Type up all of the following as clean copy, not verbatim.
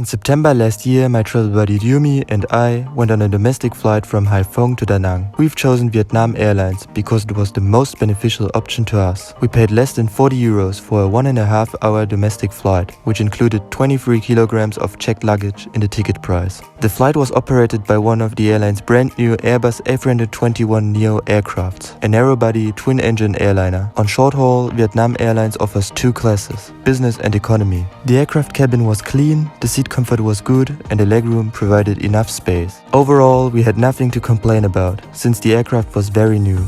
September last year, my travel buddy Dieu My and I went on a domestic flight from Hai Phong to Da Nang. We've chosen Vietnam Airlines because it was the most beneficial option to us. We paid less than 40 euros for a 1.5 hour domestic flight, which included 23 kilograms of checked luggage in the ticket price. The flight was operated by one of the airline's brand new Airbus A321neo aircrafts, a narrow-body twin-engine airliner. On short haul, Vietnam Airlines offers two classes, business and economy. The aircraft cabin was clean, the seat comfort was good, and the legroom provided enough space. Overall, we had nothing to complain about, since the aircraft was very new.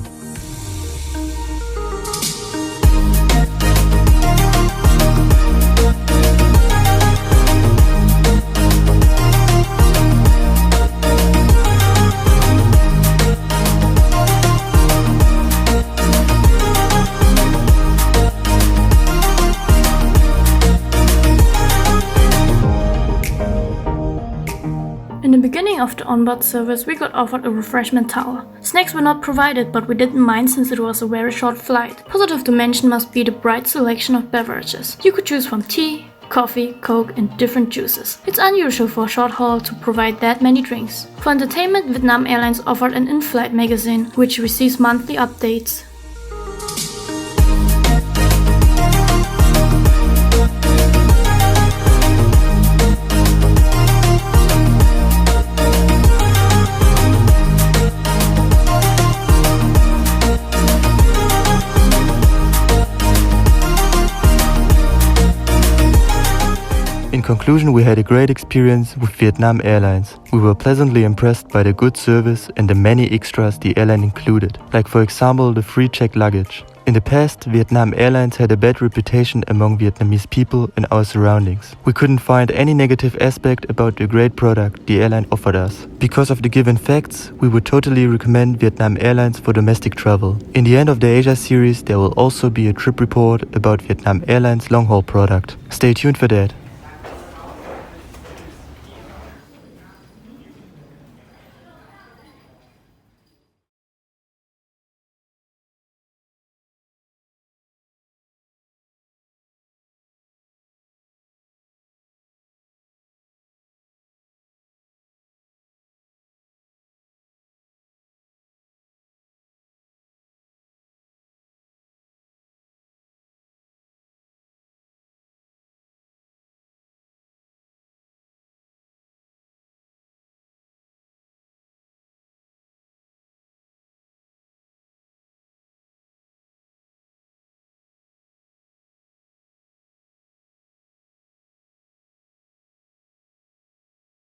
In the beginning of the onboard service, we got offered a refreshment tower. Snacks were not provided, but we didn't mind since it was a very short flight. Positive to mention must be the bright selection of beverages. You could choose from tea, coffee, coke and different juices. It's unusual for a short haul to provide that many drinks. For entertainment, Vietnam Airlines offered an in-flight magazine, which receives monthly updates. In conclusion, we had a great experience with Vietnam Airlines. We were pleasantly impressed by the good service and the many extras the airline included, like for example the free checked luggage. In the past, Vietnam Airlines had a bad reputation among Vietnamese people in our surroundings. We couldn't find any negative aspect about the great product the airline offered us. Because of the given facts, we would totally recommend Vietnam Airlines for domestic travel. In the end of the Asia series, there will also be a trip report about Vietnam Airlines long-haul product. Stay tuned for that.